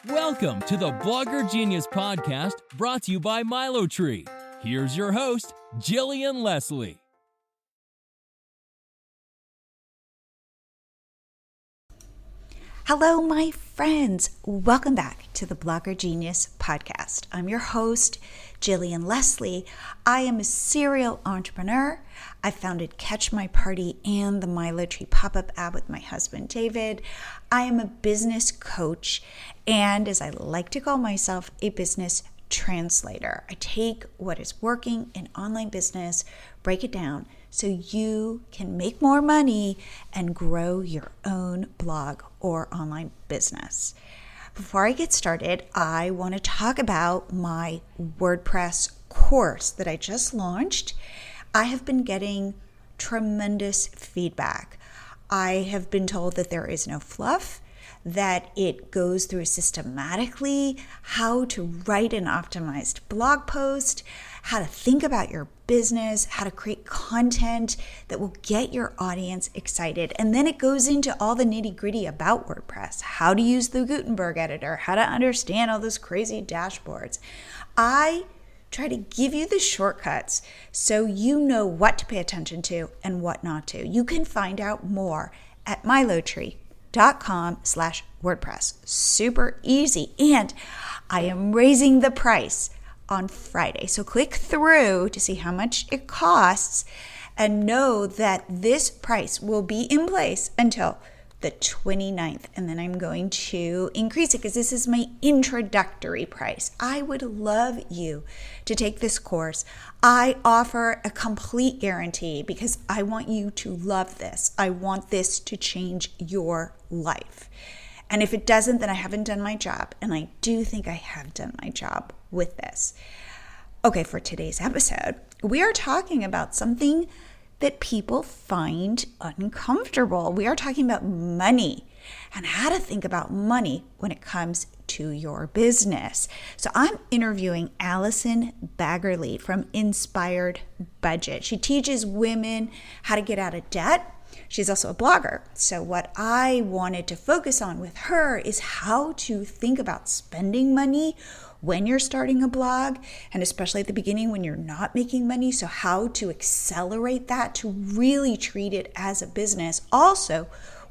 Welcome to the Blogger Genius Podcast, brought to you by Milo Tree. Here's your host, Jillian Leslie. Hello, my friends. Welcome back to the Blogger Genius Podcast. I'm your host, Jillian Leslie. I am a serial entrepreneur. I founded Catch My Party and the Milo Tree pop-up app with my husband, David. I am a business coach and, as I like to call myself, a business translator. I take what is working in online business, break it down so you can make more money and grow your own blog or online business. Before I get started, I want to talk about my WordPress course that I just launched. I have been getting tremendous feedback. I have been told that there is no fluff, that it goes through systematically how to write an optimized blog post, how to think about your business, how to create content that will get your audience excited. And then it goes into all the nitty-gritty about WordPress, how to use the Gutenberg editor, how to understand all those crazy dashboards. I try to give you the shortcuts so you know what to pay attention to and what not to. You can find out more at milotree.com/WordPress. Super easy. And I am raising the price on Friday. So click through to see how much it costs and know that this price will be in place until the 29th. And then I'm going to increase it because this is my introductory price. I would love you to take this course. I offer a complete guarantee because I want you to love this. I want this to change your life. And if it doesn't, then I haven't done my job. And I do think I have done my job with this. Okay, for today's episode, we are talking about something that people find uncomfortable. We are talking about money and how to think about money when it comes to your business. So I'm interviewing Allison Baggerly from Inspired Budget. She teaches women how to get out of debt. She's also a blogger. So what I wanted to focus on with her is how to think about spending money when you're starting a blog, and especially at the beginning when you're not making money. So how to accelerate that to really treat it as a business. Also,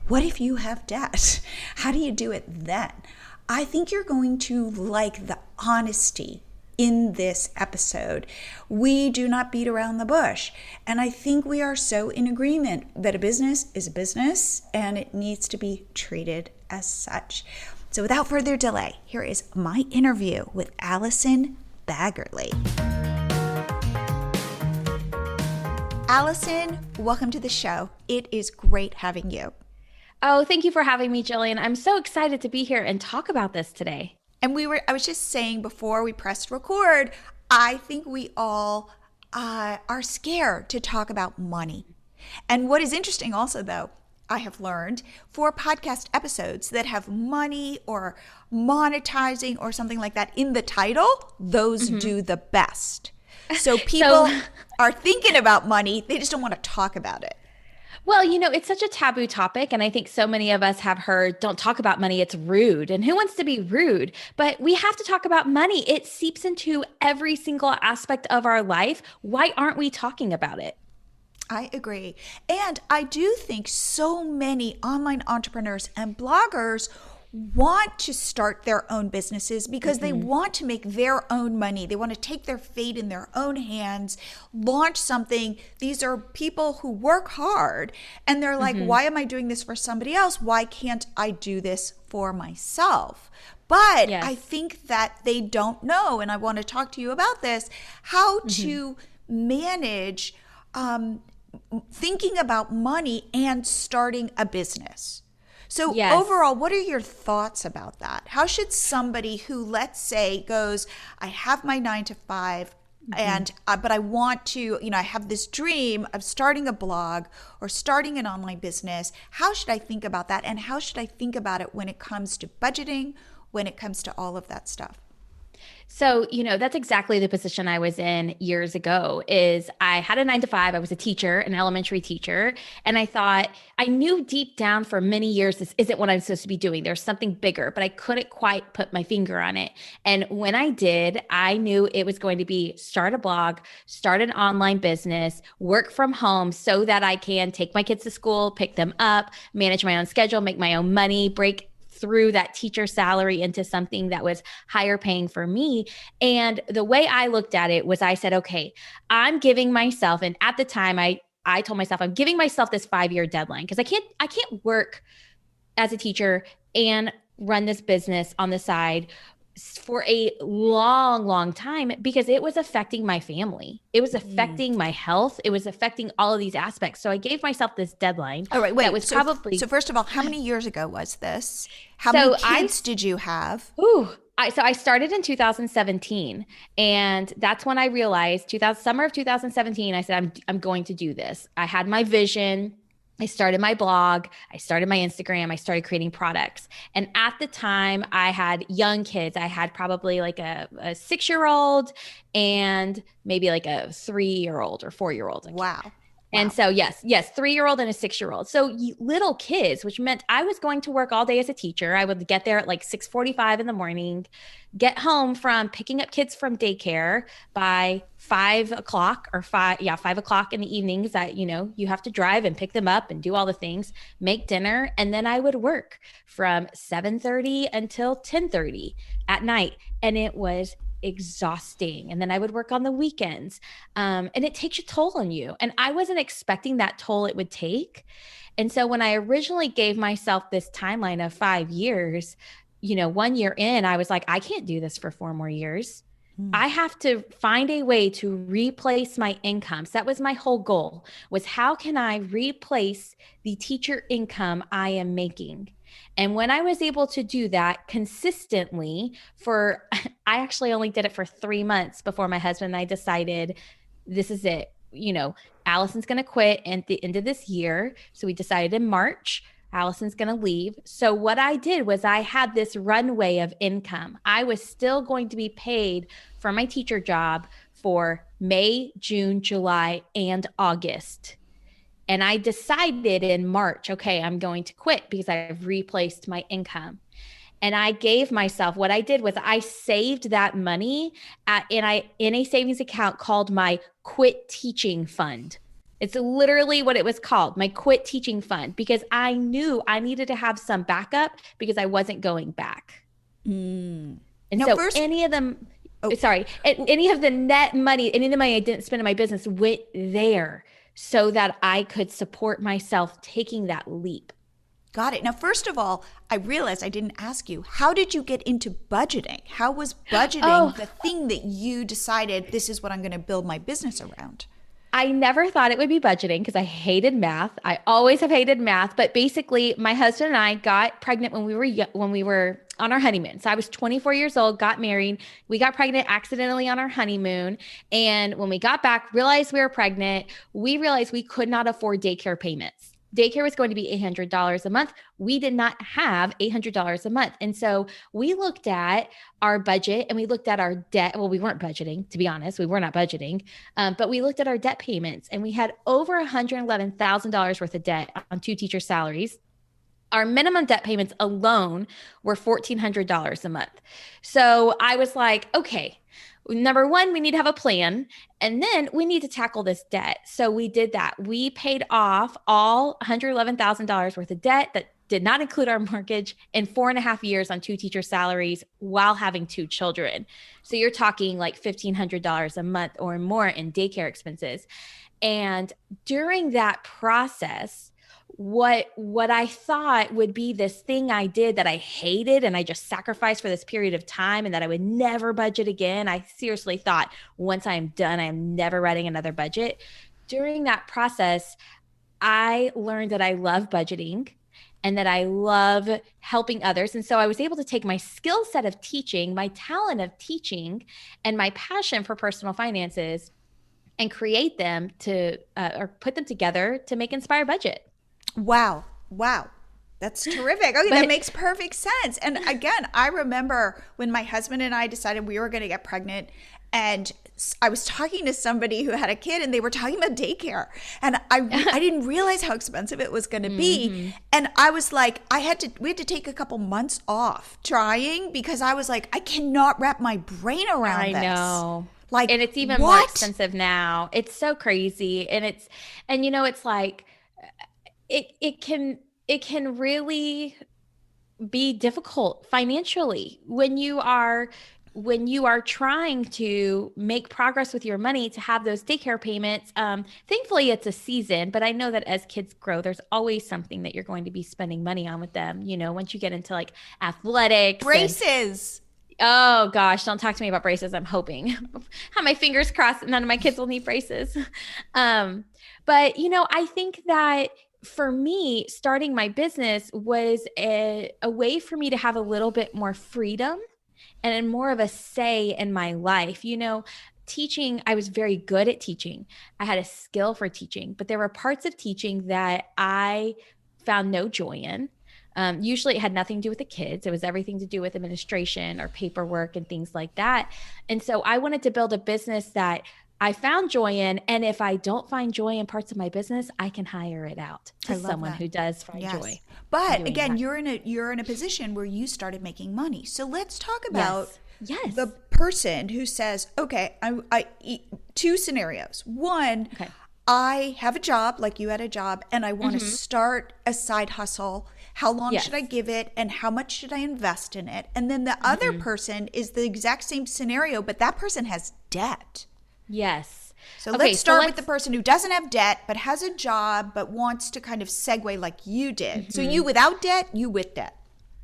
what if you have debt? How do you do it then? I think you're going to like the honesty in this episode. We do not beat around the bush. And I think we are so in agreement that a business is a business and it needs to be treated as such. So without further delay, here is my interview with Allison Baggerly. Allison, welcome to the show. It is great having you. Oh, thank you for having me, Jillian. I'm so excited to be here and talk about this today. And I was just saying before we pressed record, I think we all are scared to talk about money. And what is interesting also, though, I have learned for podcast episodes that have money or monetizing or something like that in the title, those do the best. So people are thinking about money, they just don't want to talk about it. Well, it's such a taboo topic, and I think so many of us have heard, don't talk about money, it's rude. And who wants to be rude? But we have to talk about money. It seeps into every single aspect of our life. Why aren't we talking about it? I agree. And I do think so many online entrepreneurs and bloggers want to start their own businesses because they want to make their own money. They want to take their fate in their own hands, launch something. These are people who work hard and they're like, why am I doing this for somebody else? Why can't I do this for myself? But I think that they don't know, and I want to talk to you about this, how to manage thinking about money and starting a business. So overall, what are your thoughts about that? How should somebody who, let's say, goes, I have my 9 to 5, and but I want to, I have this dream of starting a blog or starting an online business. How should I think about that? And how should I think about it when it comes to budgeting, when it comes to all of that stuff? So, that's exactly the position I was in years ago is I had a 9 to 5. I was a teacher, an elementary teacher. And I knew deep down for many years, this isn't what I'm supposed to be doing. There's something bigger, but I couldn't quite put my finger on it. And when I did, I knew it was going to be start a blog, start an online business, work from home so that I can take my kids to school, pick them up, manage my own schedule, make my own money, break through that teacher salary into something that was higher paying for me. And the way I looked at it was I said, okay, I'm giving myself, and at the time I told myself I'm giving myself this 5-year deadline because I can't work as a teacher and run this business on the side for a long, long time because it was affecting my family. It was affecting my health. It was affecting all of these aspects. So I gave myself this deadline. All right, wait. That was so first of all, how many years ago was this? How many kids did you have? So I started in 2017, and that's when I realized summer of 2017, I said, I'm going to do this. I had my vision. I started my blog, I started my Instagram, I started creating products. And at the time I had young kids. I had probably like a 6-year-old and maybe like a 3-year-old or 4-year-old. Wow. And so, yes, 3-year-old and a 6-year-old. So little kids, which meant I was going to work all day as a teacher. I would get there at like 6:45 in the morning, get home from picking up kids from daycare by 5 o'clock or 5 o'clock in the evenings that, you have to drive and pick them up and do all the things, make dinner. And then I would work from 7:30 until 10:30 at night. And it was exhausting. And then I would work on the weekends. And it takes a toll on you. And I wasn't expecting that toll it would take. And so when I originally gave myself this timeline of 5 years, 1 year in, I was like, I can't do this for 4 more years. I have to find a way to replace my income. So that was my whole goal, was how can I replace the teacher income I am making? And when I was able to do that consistently I actually only did it for 3 months before my husband and I decided this is it. Allison's going to quit at the end of this year. So we decided in March, Allison's going to leave. So what I did was I had this runway of income. I was still going to be paid for my teacher job for May, June, July, and August. And I decided in March, okay, I'm going to quit because I've replaced my income. And I gave myself, what I did was I saved that money in a savings account called my Quit Teaching Fund. It's literally what it was called, my Quit Teaching Fund, because I knew I needed to have some backup because I wasn't going back. And now so any of the net money, any of the money I didn't spend in my business went there so that I could support myself taking that leap. Got it. Now, first of all, I realized I didn't ask you, how did you get into budgeting? How was budgeting the thing that you decided this is what I'm going to build my business around? I never thought it would be budgeting because I hated math. I always have hated math. But basically, my husband and I got pregnant when we were on our honeymoon. So I was 24 years old, got married. We got pregnant accidentally on our honeymoon. And when we got back, realized we were pregnant, we realized we could not afford daycare payments. Daycare was going to be $800 a month. We did not have $800 a month. And so we looked at our budget and we looked at our debt. Well, we weren't budgeting, to be honest. We were not budgeting, but we looked at our debt payments and we had over $111,000 worth of debt on 2 teacher salaries. Our minimum debt payments alone were $1,400 a month. So I was like, okay, number one, we need to have a plan, and then we need to tackle this debt. So we did that. We paid off all $111,000 worth of debt that did not include our mortgage in 4.5 years on 2 teacher salaries while having 2 children. So you're talking like $1,500 a month or more in daycare expenses. And during that process, what I thought would be this thing I did that I hated and I just sacrificed for this period of time and that I would never budget again. I seriously thought once I'm done, I'm never writing another budget. During that process, I learned that I love budgeting and that I love helping others. And so I was able to take my skill set of teaching, my talent of teaching, and my passion for personal finances and create them or put them together to make Inspire Budget. Wow. That's terrific. Okay, that makes perfect sense. And again, I remember when my husband and I decided we were going to get pregnant, and I was talking to somebody who had a kid, and they were talking about daycare. And I didn't realize how expensive it was going to be. And I was like, we had to take a couple months off trying, because I was like, I cannot wrap my brain around this. I know. Like, and it's even more expensive now. It's so crazy. And it's like, it can really be difficult financially when you are trying to make progress with your money to have those daycare payments. Thankfully, it's a season, but I know that as kids grow, there's always something that you're going to be spending money on with them. Once you get into like athletics, braces. Oh gosh, don't talk to me about braces. I'm hoping. Have my fingers crossed that none of my kids will need braces. But I think that for me, starting my business was a way for me to have a little bit more freedom and more of a say in my life. Teaching, I was very good at teaching. I had a skill for teaching, but there were parts of teaching that I found no joy in. Usually it had nothing to do with the kids. It was everything to do with administration or paperwork and things like that. And so I wanted to build a business that I found joy in. And if I don't find joy in parts of my business, I can hire it out to someone who does find joy. But again, you're in a position where you started making money. So let's talk about the person who says, okay, I two scenarios. One, I have a job, like you had a job, and I want to start a side hustle. How long should I give it, and how much should I invest in it? And then the other person is the exact same scenario, but that person has debt. Yes. So let's start with the person who doesn't have debt, but has a job, but wants to kind of segue like you did. So you without debt, you with debt.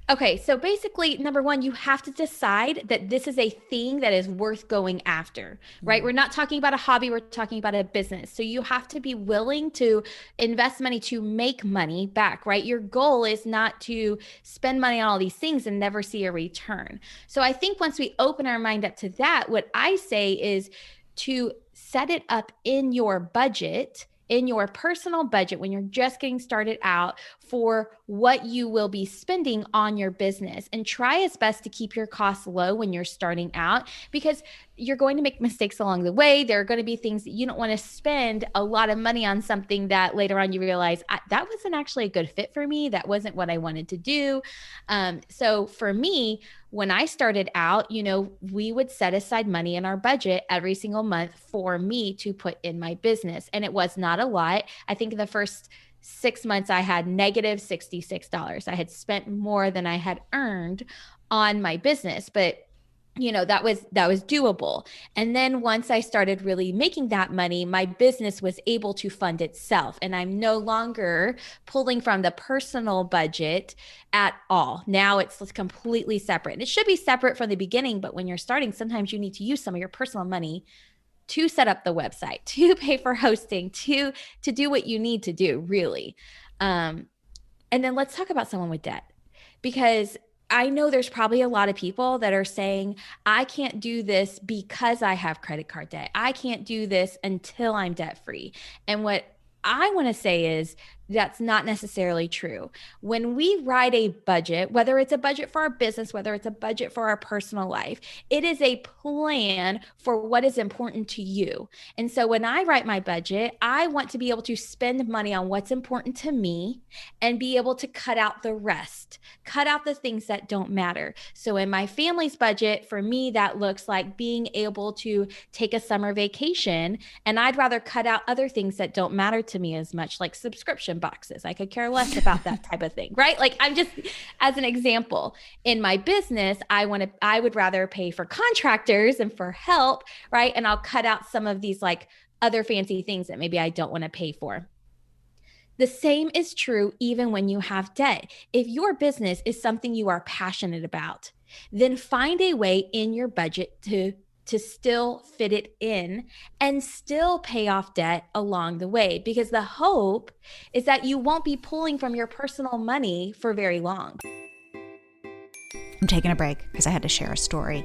Okay, so basically, number one, you have to decide that this is a thing that is worth going after, right? We're not talking about a hobby, we're talking about a business. So you have to be willing to invest money to make money back, right? Your goal is not to spend money on all these things and never see a return. So I think once we open our mind up to that, what I say is to set it up in your budget, in your personal budget when you're just getting started out, for what you will be spending on your business, and try as best to keep your costs low when you're starting out, because you're going to make mistakes along the way. There are going to be things that you don't want to spend a lot of money on, something that later on you realize that wasn't actually a good fit for me. That wasn't what I wanted to do. So for me, when I started out, we would set aside money in our budget every single month for me to put in my business. And it was not a lot. I think the first 6 months I had negative $66. I had spent more than I had earned on my business, but that was doable. And then once I started really making that money, my business was able to fund itself. And I'm no longer pulling from the personal budget at all. Now it's completely separate. And it should be separate from the beginning, but when you're starting, sometimes you need to use some of your personal money to set up the website, to pay for hosting, to do what you need to do, really. And then let's talk about someone with debt, because I know there's probably a lot of people that are saying, I can't do this because I have credit card debt. I can't do this until I'm debt free. And what I want to say is that's not necessarily true. When we write a budget, whether it's a budget for our business, whether it's a budget for our personal life, it is a plan for what is important to you. And so when I write my budget, I want to be able to spend money on what's important to me and be able to cut out the rest, cut out the things that don't matter. So in my family's budget, for me, that looks like being able to take a summer vacation. And I'd rather cut out other things that don't matter to me as much, like subscription boxes. I could care less about that type of thing, right? Like, I'm just, as an example, in my business, I would rather pay for contractors and for help, right? And I'll cut out some of these like other fancy things that maybe I don't want to pay for. The same is true even when you have debt. If your business is something you are passionate about, then find a way in your budget to still fit it in and still pay off debt along the way, because the hope is that you won't be pulling from your personal money for very long. I'm taking a break because I had to share a story.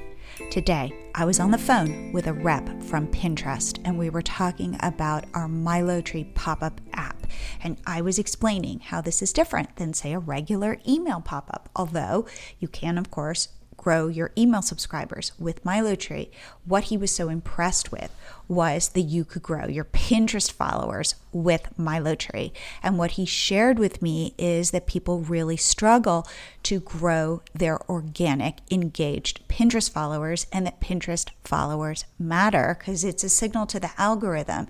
Today, I was on the phone with a rep from Pinterest, and we were talking about our Milo Tree pop-up app. And I was explaining how this is different than, say, a regular email pop-up. Although you can, of course, grow your email subscribers with MiloTree. What he was so impressed with was that you could grow your Pinterest followers with MiloTree. And what he shared with me is that people really struggle to grow their organic, engaged Pinterest followers, and that Pinterest followers matter because it's a signal to the algorithm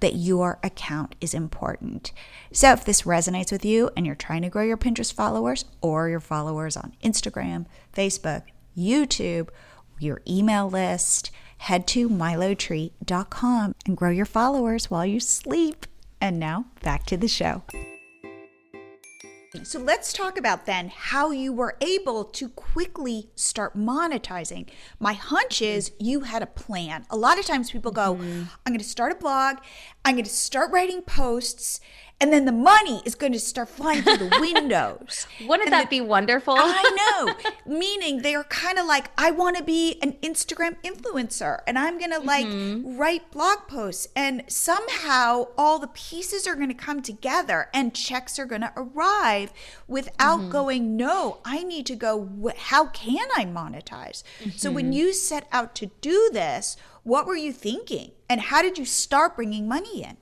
that your account is important. So if this resonates with you and you're trying to grow your Pinterest followers or your followers on Instagram, Facebook, YouTube, your email list, head to milotree.com and grow your followers while you sleep. And now back to the show. So let's talk about then how you were able to quickly start monetizing. My hunch is you had a plan. A lot of times people go, I'm going to start a blog, I'm going to start writing posts, and then the money is going to start flying through the windows. Wouldn't that be wonderful? I know. Meaning they are kind of like, I want to be an Instagram influencer and I'm going to write blog posts, and somehow all the pieces are going to come together and checks are going to arrive without going, no, I need to go, how can I monetize? So when you set out to do this, what were you thinking? And how did you start bringing money in?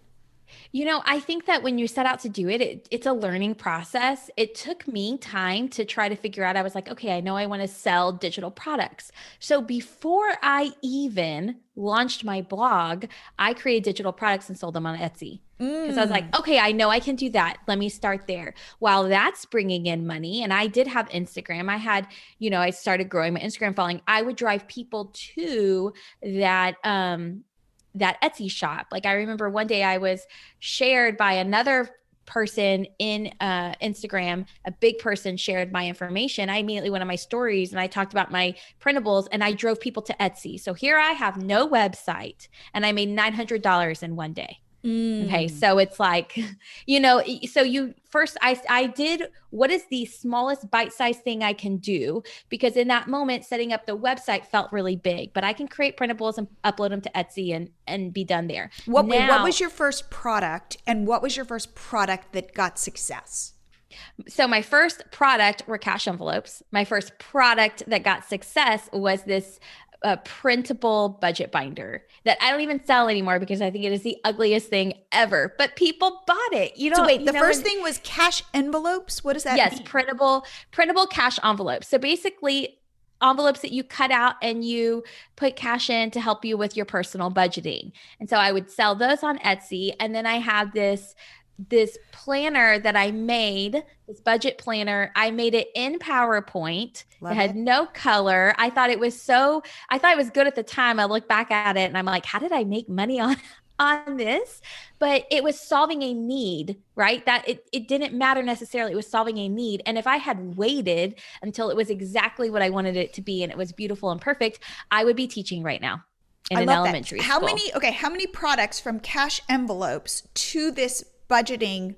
You know, I think that when you set out to do it, it's a learning process. It took me time to try to figure out. I was like, okay, I know I want to sell digital products. So before I even launched my blog, I created digital products and sold them on Etsy. Because I was like, okay, I know I can do that. Let me start there. While that's bringing in money, and I did have Instagram. I had, I started growing my Instagram following. I would drive people to that Etsy shop. Like I remember one day I was shared by another person in Instagram, a big person shared my information. I immediately went on my stories and I talked about my printables and I drove people to Etsy. So here I have no website and I made $900 in one day. Okay. So it's like, so you first, I did what is the smallest bite-sized thing I can do, because in that moment, setting up the website felt really big, but I can create printables and upload them to Etsy and be done there. What was your first product, and what was your first product that got success? So my first product were cash envelopes. My first product that got success was this printable budget binder that I don't even sell anymore because I think it is the ugliest thing ever, but people bought it. So wait, the first thing was cash envelopes. What does that mean? Yes, printable cash envelopes. So basically envelopes that you cut out and you put cash in to help you with your personal budgeting. And so I would sell those on Etsy. And then I had this planner that I made, this budget planner. I made it in PowerPoint. It had no color. I thought it was good at the time. I look back at it and I'm like, how did I make money on this? But it was solving a need, right? That it didn't matter necessarily. It was solving a need. And if I had waited until it was exactly what I wanted it to be and it was beautiful and perfect, I would be teaching right now in an elementary school. How many products from cash envelopes to this budgeting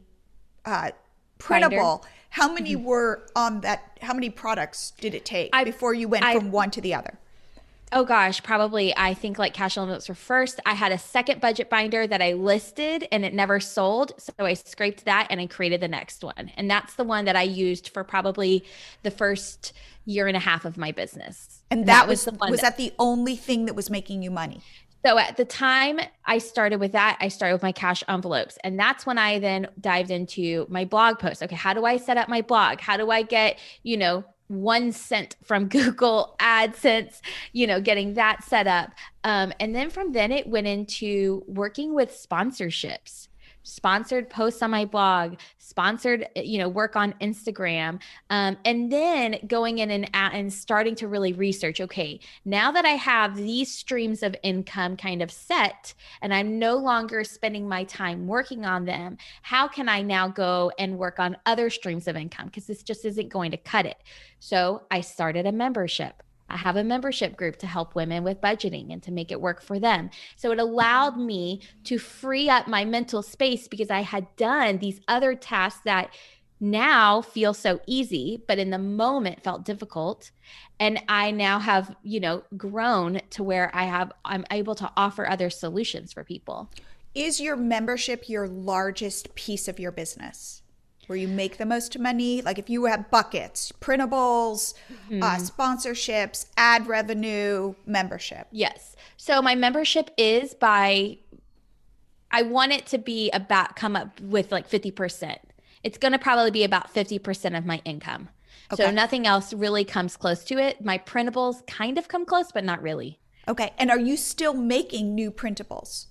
printable, binder. How many were on that? How many products did it take before you went from one to the other? Oh gosh, probably I think like cash envelopes were first. I had a second budget binder that I listed and it never sold. So I scraped that and I created the next one. And that's the one that I used for probably the first year and a half of my business. And that was the one. Was that the only thing that was making you money? So at the time I started with that, I started with my cash envelopes. And that's when I then dived into my blog post. Okay, how do I set up my blog? How do I get, 1 cent from Google AdSense, getting that set up. And then from then it went into working with sponsorships. Sponsored posts on my blog, sponsored, work on Instagram. And then going in and starting to really research, okay, now that I have these streams of income kind of set and I'm no longer spending my time working on them, how can I now go and work on other streams of income? Because this just isn't going to cut it. So I started a membership. I have a membership group to help women with budgeting and to make it work for them. So it allowed me to free up my mental space because I had done these other tasks that now feel so easy, but in the moment felt difficult. And I now have, grown to where I'm able to offer other solutions for people. Is your membership your largest piece of your business? Where you make the most money? Like if you have buckets, printables, sponsorships, ad revenue, membership. Yes. So my membership is I want it to be about come up with like 50%. It's going to probably be about 50% of my income. Okay. So nothing else really comes close to it. My printables kind of come close, but not really. Okay. And are you still making new printables?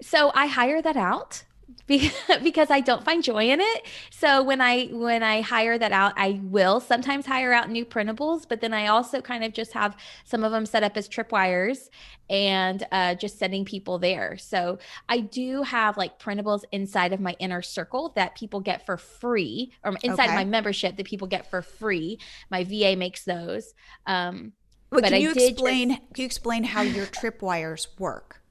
So I hire that out because I don't find joy in it. So when I hire that out, I will sometimes hire out new printables, but then I also kind of just have some of them set up as tripwires and just sending people there. So I do have like printables inside of my inner circle that people get for free, or inside my membership that people get for free. My VA makes those. But can you explain how your tripwires work?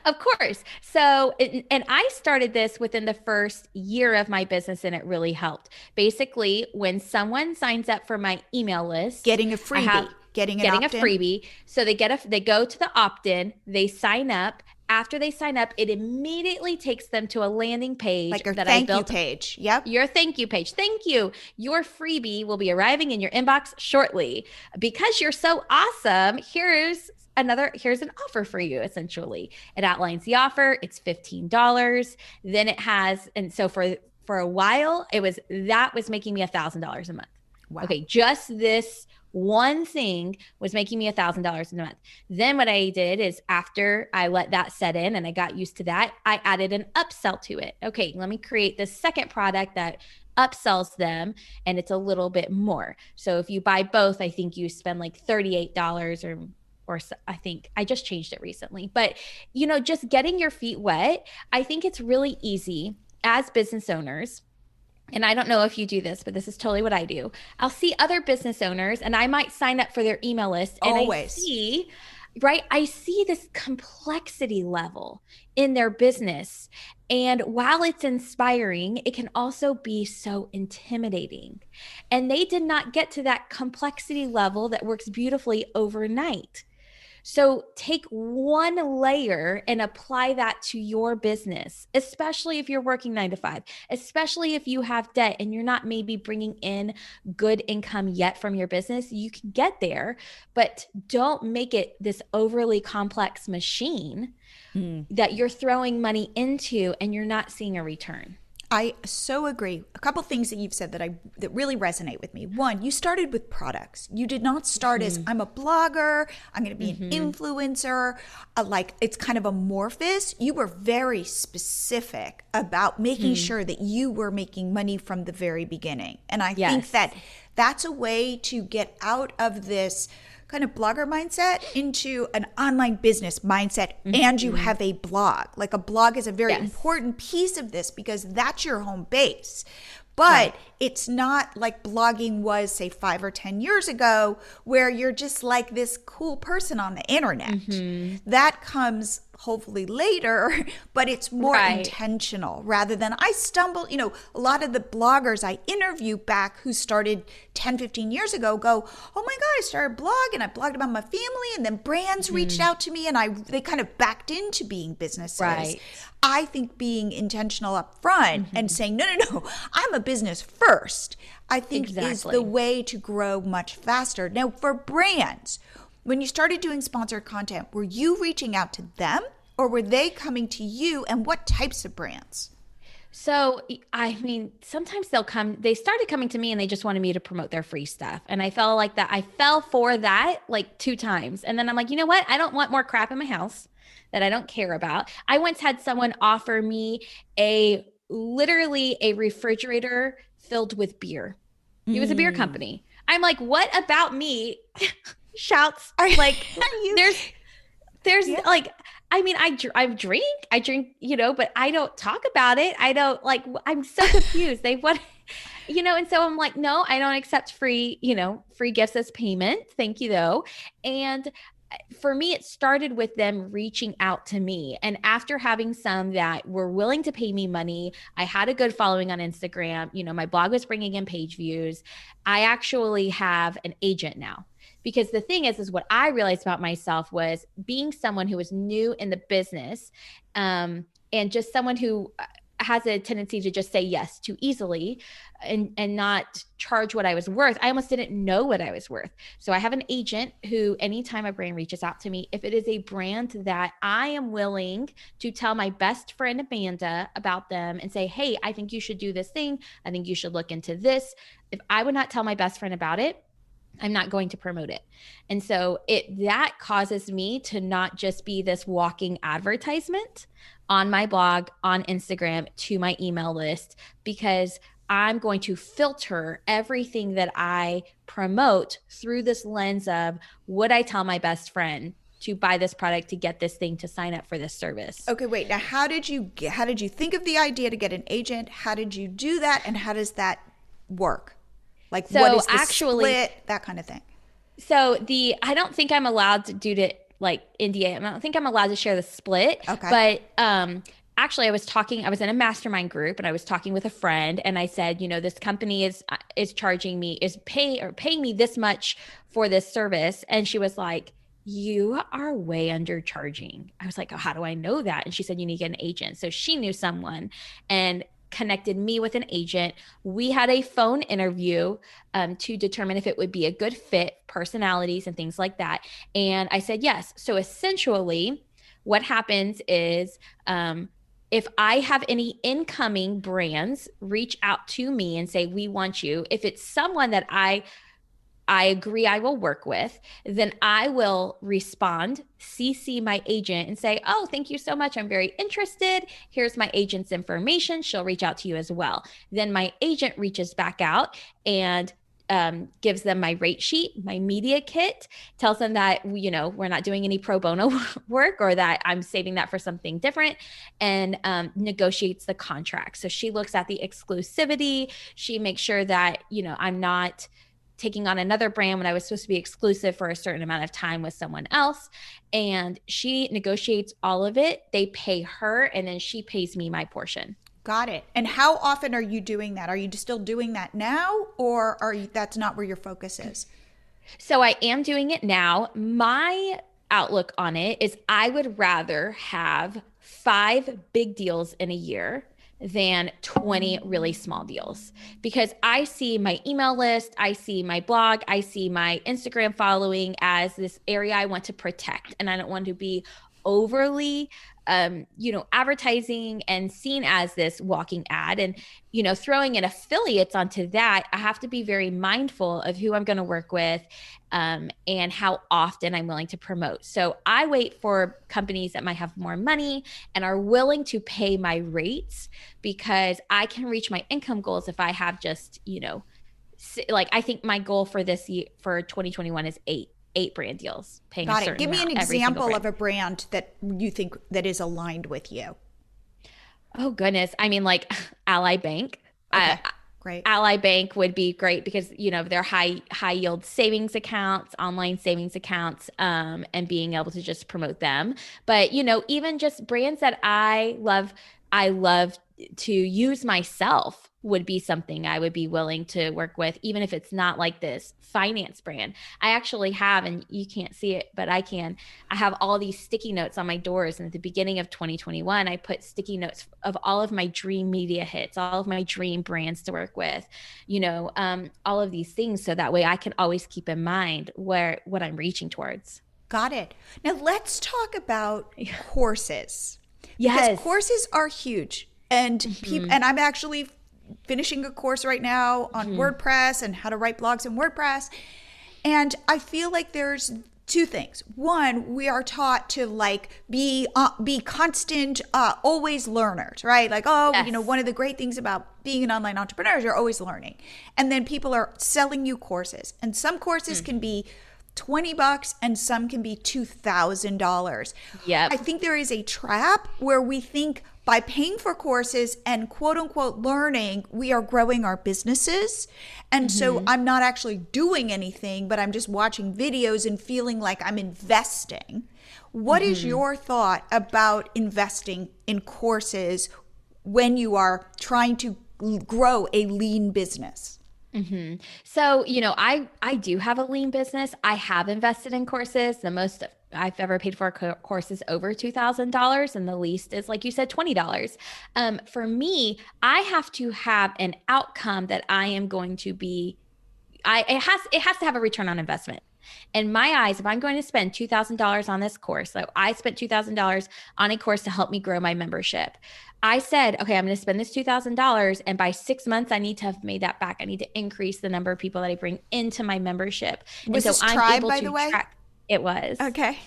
Of course. So, and I started this within the first year of my business, and it really helped. Basically, when someone signs up for my email list, getting a freebie, getting a freebie. So they go to the opt-in, they sign up. After they sign up, it immediately takes them to a landing page like your that thank I built. You page. Yep. Your thank you page. Thank you. Your freebie will be arriving in your inbox shortly. Because you're so awesome, here's an offer for you. Essentially, it outlines the offer. It's $15. Then it has, and so for a while, that was making me $1,000 a month. Wow. Okay, just this one thing was making me $1,000 a month. Then what I did is, after I let that set in and I got used to that, I added an upsell to it. Okay, let me create the second product that upsells them, and it's a little bit more. So if you buy both, I think you spend like $38 or I think I just changed it recently. But, just getting your feet wet, I think it's really easy as business owners. And I don't know if you do this, but this is totally what I do. I'll see other business owners and I might sign up for their email list. And Always. I see this complexity level in their business. And while it's inspiring, it can also be so intimidating. And they did not get to that complexity level that works beautifully overnight. So take one layer and apply that to your business, especially if you're working 9 to 5, especially if you have debt and you're not maybe bringing in good income yet from your business. You can get there, but don't make it this overly complex machine that you're throwing money into and you're not seeing a return. I so agree. A couple things that you've said that really resonate with me. One, you started with products. You did not start as I'm a blogger, I'm going to be an influencer. Like it's kind of amorphous. You were very specific about making sure that you were making money from the very beginning. And I think that that's a way to get out of this kind of blogger mindset into an online business mindset, and you have a blog. Like a blog is a very important piece of this because that's your home base. But it's not like blogging was, say, 5 or 10 years ago, where you're just like this cool person on the internet. That comes hopefully later, but it's more intentional rather than I stumbled. A lot of the bloggers I interview back who started 10, 15 years ago go, oh my God, I started a blog and I blogged about my family, and then brands reached out to me and they kind of backed into being businesses. Right. I think being intentional up front and saying, no, I'm a business first, I think is the way to grow much faster. Now, for brands, when you started doing sponsored content, were you reaching out to them or were they coming to you, and what types of brands? So, I mean, sometimes they started coming to me and they just wanted me to promote their free stuff. And I felt like that. I fell for that like 2 times. And then I'm like, you know what? I don't want more crap in my house that I don't care about. I once had someone offer me literally a refrigerator filled with beer. It was a beer company. I'm like, what about me? Shouts like there's like, I mean, I drink, but I don't talk about it. I don't I'm so confused. They want, and so I'm like, no, I don't accept free gifts as payment. Thank you though. And for me, it started with them reaching out to me. And after having some that were willing to pay me money, I had a good following on Instagram. My blog was bringing in page views. I actually have an agent now. Because the thing is what I realized about myself was being someone who was new in the business, and just someone who has a tendency to just say yes too easily and not charge what I was worth. I almost didn't know what I was worth. So I have an agent who, anytime a brand reaches out to me, if it is a brand that I am willing to tell my best friend Amanda about them and say, hey, I think you should do this thing. I think you should look into this. If I would not tell my best friend about it, I'm not going to promote it. And so that causes me to not just be this walking advertisement on my blog, on Instagram, to my email list, because I'm going to filter everything that I promote through this lens of, would I tell my best friend to buy this product, to get this thing, to sign up for this service? Okay, wait. Now, how did you think of the idea to get an agent? How did you do that? And how does that work? Like, so what is the split, that kind of thing? So I don't think I'm allowed to do to like NDA. I don't think I'm allowed to share the split. Okay. But actually, I was in a mastermind group, and I was talking with a friend, and I said, this company is charging me, paying me this much for this service. And she was like, you are way undercharging. I was like, oh, how do I know that? And she said, you need to get an agent. So she knew someone and connected me with an agent. We had a phone interview to determine if it would be a good fit, personalities and things like that. And I said yes. So essentially what happens is if I have any incoming brands reach out to me and say, we want you, if it's someone that I agree I will work with, then I will respond, CC my agent and say, oh, thank you so much. I'm very interested. Here's my agent's information. She'll reach out to you as well. Then my agent reaches back out and gives them my rate sheet, my media kit, tells them that, we're not doing any pro bono work, or that I'm saving that for something different, and negotiates the contract. So she looks at the exclusivity. She makes sure that, I'm not taking on another brand when I was supposed to be exclusive for a certain amount of time with someone else. And she negotiates all of it. They pay her, and then she pays me my portion. Got it. And how often are you doing that? Are you still doing that now, or that's not where your focus is? So I am doing it now. My outlook on it is I would rather have 5 big deals in a year than 20 really small deals, because I see my email list, I see my blog, I see my Instagram following as this area I want to protect. And I don't want to be overly advertising and seen as this walking ad, and throwing in affiliates onto that. I have to be very mindful of who I'm going to work with and how often I'm willing to promote. So I wait for companies that might have more money and are willing to pay my rates, because I can reach my income goals if I have just I think my goal for this year, for 2021, is 8 brand deals, paying a certain amount. Give me an example of a brand that you think that is aligned with you. Oh goodness. I mean, like Ally Bank. Okay, great. Ally Bank would be great because, they're high yield savings accounts, online savings accounts, and being able to just promote them. But, even just brands that I love to use myself would be something I would be willing to work with, even if it's not like this finance brand. I actually have, and you can't see it, but I have all these sticky notes on my doors. And at the beginning of 2021, I put sticky notes of all of my dream media hits, all of my dream brands to work with, all of these things. So that way I can always keep in mind what I'm reaching towards. Got it. Now let's talk about courses. Yes. Because courses are huge. And and I'm actually finishing a course right now on WordPress and how to write blogs in WordPress. And I feel like there's 2 things. One, we are taught to be constant, always learners, right? Yes. One of the great things about being an online entrepreneur is you're always learning. And then people are selling you courses, and some courses can be $20 and some can be $2,000. Yeah. I think there is a trap where we think by paying for courses and quote unquote learning, we are growing our businesses. And so I'm not actually doing anything, but I'm just watching videos and feeling like I'm investing. What is your thought about investing in courses when you are trying to grow a lean business? So, I do have a lean business. I have invested in courses. The most I've ever paid for a course is over $2,000, and the least is, like you said, $20. For me, I have to have an outcome that I am going to be. It has to have a return on investment. In my eyes, if I'm going to spend $2,000 on this course, so I spent $2,000 on a course to help me grow my membership. I said, okay, I'm going to spend this $2,000, and by 6 months, I need to have made that back. I need to increase the number of people that I bring into my membership. Was this Tribe, by the way? It was. Okay.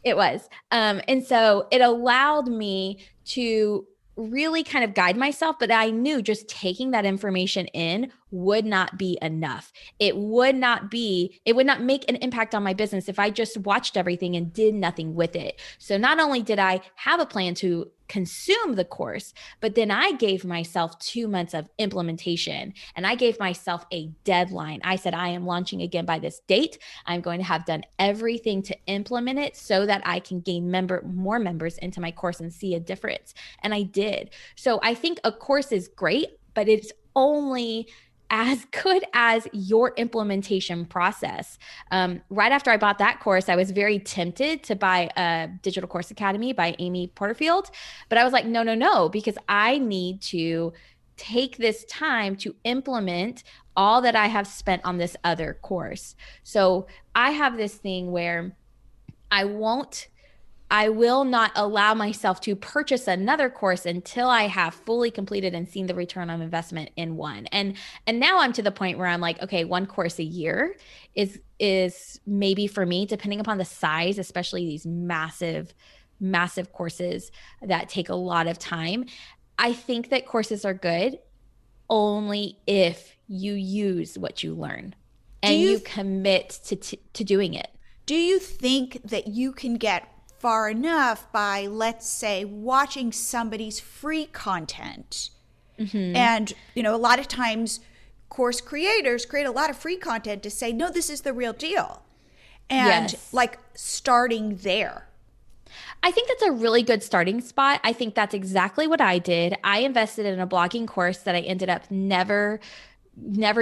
It was. And so it allowed me to really kind of guide myself, but I knew just taking that information in would not be enough. It would not make an impact on my business if I just watched everything and did nothing with it. So not only did I have a plan to consume the course, but then I gave myself 2 months of implementation, and I gave myself a deadline. I said, I am launching again by this date. I'm going to have done everything to implement it so that I can gain more members into my course and see a difference. And I did. So I think a course is great, but it's only as good as your implementation process. Right after I bought that course, I was very tempted to buy a Digital Course Academy by Amy Porterfield. But I was like, no, because I need to take this time to implement all that I have spent on this other course. So I have this thing where I will not allow myself to purchase another course until I have fully completed and seen the return on investment in one. And now I'm to the point where I'm like, okay, one course a year is maybe for me, depending upon the size, especially these massive courses that take a lot of time. I think that courses are good only if you use what you learn and you commit to doing it. Do you think that you can get far enough by, let's say, watching somebody's free content? And, a lot of times course creators create a lot of free content to say, no, this is the real deal. And like starting there. I think that's a really good starting spot. I think that's exactly what I did. I invested in a blogging course that I ended up never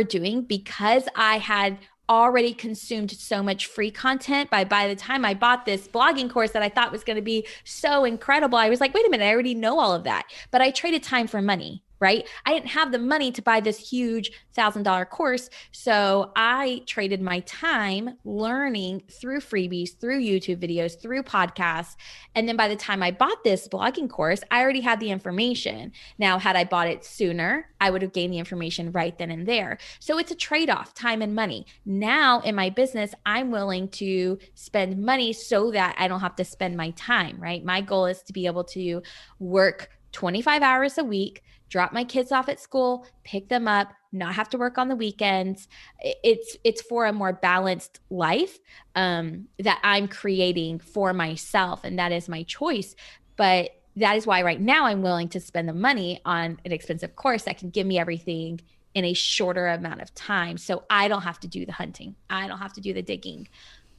doing because I had already consumed so much free content. By the time I bought this blogging course that I thought was going to be so incredible, I was like, wait a minute, I already know all of that. But I traded time for money, right? I didn't have the money to buy this huge $1,000 course. So I traded my time learning through freebies, through YouTube videos, through podcasts. And then by the time I bought this blogging course, I already had the information. Now, had I bought it sooner, I would have gained the information right then and there. So it's a trade-off, time and money. Now in my business, I'm willing to spend money so that I don't have to spend my time, right? My goal is to be able to work 25 hours a week, drop my kids off at school, pick them up, not have to work on the weekends. It's for a more balanced life that I'm creating for myself, and that is my choice. But that is why right now I'm willing to spend the money on an expensive course that can give me everything in a shorter amount of time, so I don't have to do the hunting. I don't have to do the digging.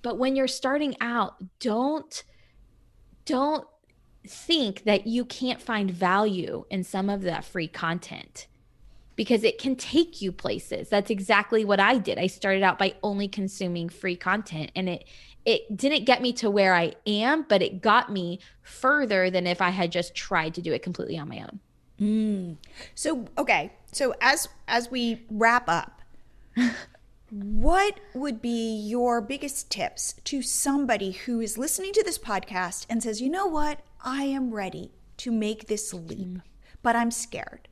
But when you're starting out, don't think that you can't find value in some of that free content because it can take you places. That's exactly what I did. I started out by only consuming free content, and it didn't get me to where I am, but it got me further than if I had just tried to do it completely on my own. So, okay. So as we wrap up, what would be your biggest tips to somebody who is listening to this podcast and says, you know what? I am ready to make this leap, but I'm scared.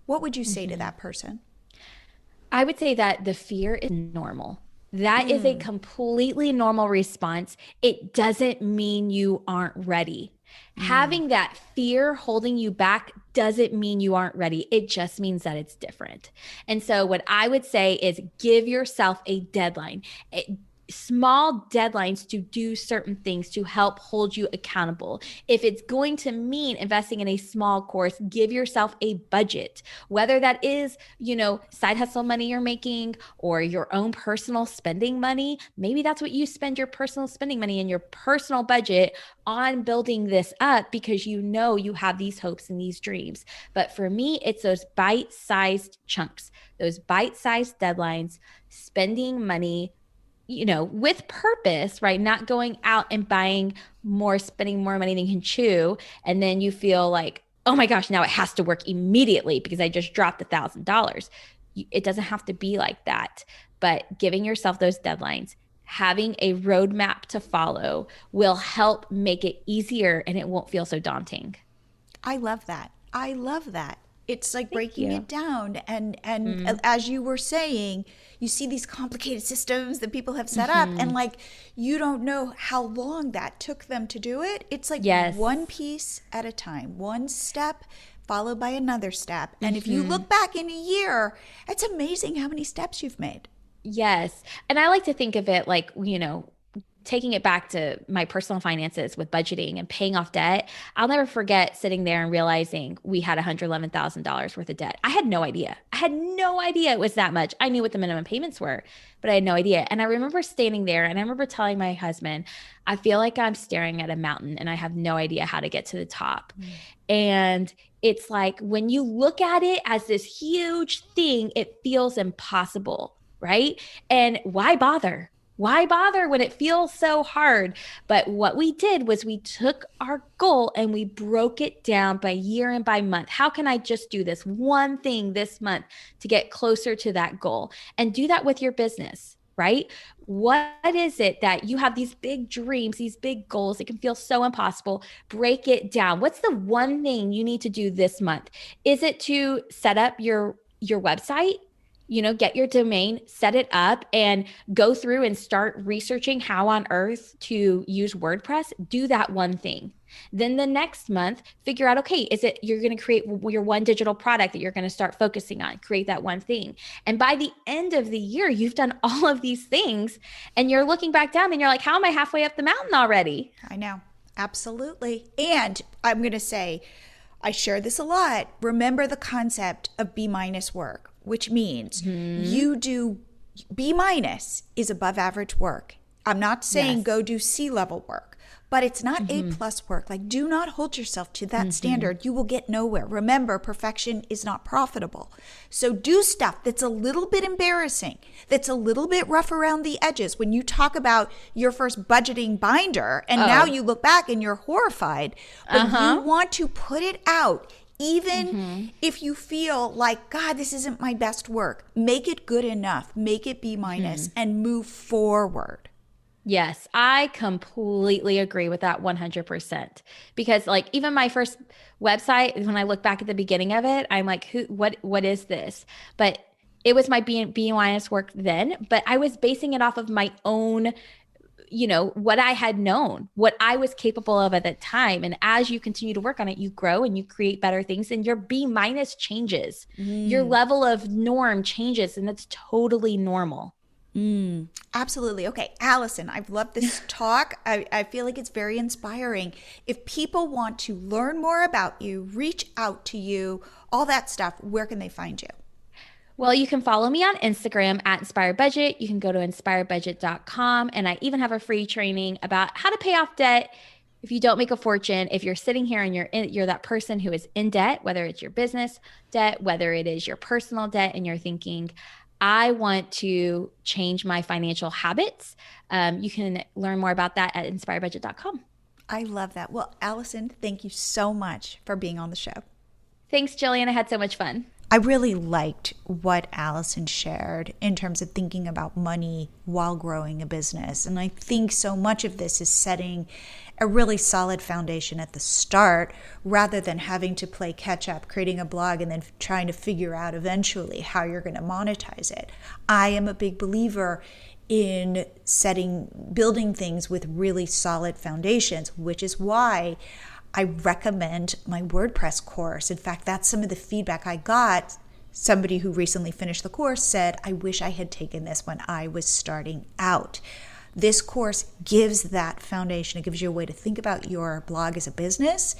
What would you say to that person? I would say that the fear is normal. That is a completely normal response. It doesn't mean you aren't ready. Having that fear holding you back doesn't mean you aren't ready. It just means that it's different. And so what I would say is give yourself a deadline. small deadlines to do certain things to help hold you accountable. If it's going to mean investing in a small course, give yourself a budget, whether that is, side hustle money you're making or your own personal spending money. Maybe that's what you spend your personal spending money in your personal budget on building this up because you have these hopes and these dreams. But for me, it's those bite-sized chunks, those bite-sized deadlines, spending money with purpose, right? Not going out and buying more, spending more money than you can chew. And then you feel like, oh my gosh, now it has to work immediately because I just dropped $1,000. It doesn't have to be like that. But giving yourself those deadlines, having a roadmap to follow will help make it easier and it won't feel so daunting. I love that. It's like breaking it down. And as you were saying, you see these complicated systems that people have set up and like, you don't know how long that took them to do it. It's like one piece at a time, one step followed by another step. And if you look back in a year, it's amazing how many steps you've made. Yes. And I like to think of it like, taking it back to my personal finances with budgeting and paying off debt. I'll never forget sitting there and realizing we had $111,000 worth of debt. I had no idea. It was that much. I knew what the minimum payments were, but I had no idea. And I remember standing there and I remember telling my husband, I feel like I'm staring at a mountain and I have no idea how to get to the top. And it's like, when you look at it as this huge thing, it feels impossible, right? And why bother? Why bother when it feels so hard? But what we did was we took our goal and we broke it down by year and by month. How can I just do this one thing this month to get closer to that goal? And do that with your business, right? What is it that you have these big dreams, these big goals? It can feel so impossible. Break it down. What's the one thing you need to do this month? Is it to set up your website? Get your domain, set it up, and go through and start researching how on earth to use WordPress. Do that one thing. Then the next month, figure out, okay, you're going to create your one digital product that you're going to start focusing on, create that one thing. And by the end of the year, you've done all of these things and you're looking back down and you're like, how am I halfway up the mountain already? I know. Absolutely. And I'm going to say, I share this a lot. Remember the concept of B- work, which means you do B- is above average work. I'm not saying go do C-level work, but it's not A+ work. Like, do not hold yourself to that standard. You will get nowhere. Remember, perfection is not profitable. So do stuff that's a little bit embarrassing, that's a little bit rough around the edges. When you talk about your first budgeting binder and now you look back and you're horrified, but you want to put it out. Even if you feel like, God, this isn't my best work, make it good enough, make it B- and move forward. Yes, I completely agree with that 100%. Because like even my first website, when I look back at the beginning of it, I'm like, what is this? But it was my B- work then, but I was basing it off of my own what I had known, what I was capable of at that time. And as you continue to work on it, you grow and you create better things and your B- changes. Your level of norm changes and that's totally normal. Absolutely. Okay, Allison, I've loved this talk. I feel like it's very inspiring. If people want to learn more about you, reach out to you, all that stuff, where can they find you? Well, you can follow me on Instagram at InspiredBudget. You can go to inspiredbudget.com. And I even have a free training about how to pay off debt if you don't make a fortune. If you're sitting here and you're that person who is in debt, whether it's your business debt, whether it is your personal debt, and you're thinking, I want to change my financial habits, you can learn more about that at inspiredbudget.com. I love that. Well, Allison, thank you so much for being on the show. Thanks, Jillian. I had so much fun. I really liked what Allison shared in terms of thinking about money while growing a business. And I think so much of this is setting a really solid foundation at the start rather than having to play catch up, creating a blog and then trying to figure out eventually how you're going to monetize it. I am a big believer in building things with really solid foundations, which is why I recommend my WordPress course. In fact, that's some of the feedback I got. Somebody who recently finished the course said, I wish I had taken this when I was starting out. This course gives that foundation. It gives you a way to think about your blog as a business.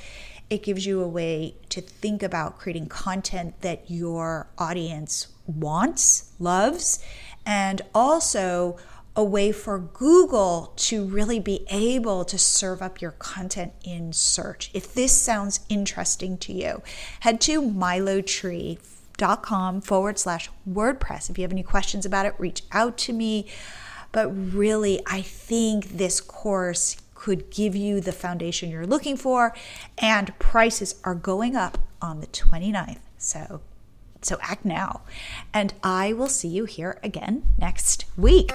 It gives you a way to think about creating content that your audience wants, loves, and also a way for Google to really be able to serve up your content in search. If this sounds interesting to you, head to milotree.com/WordPress. If you have any questions about it, reach out to me. But really, I think this course could give you the foundation you're looking for, and prices are going up on the 29th. So act now. And I will see you here again next week.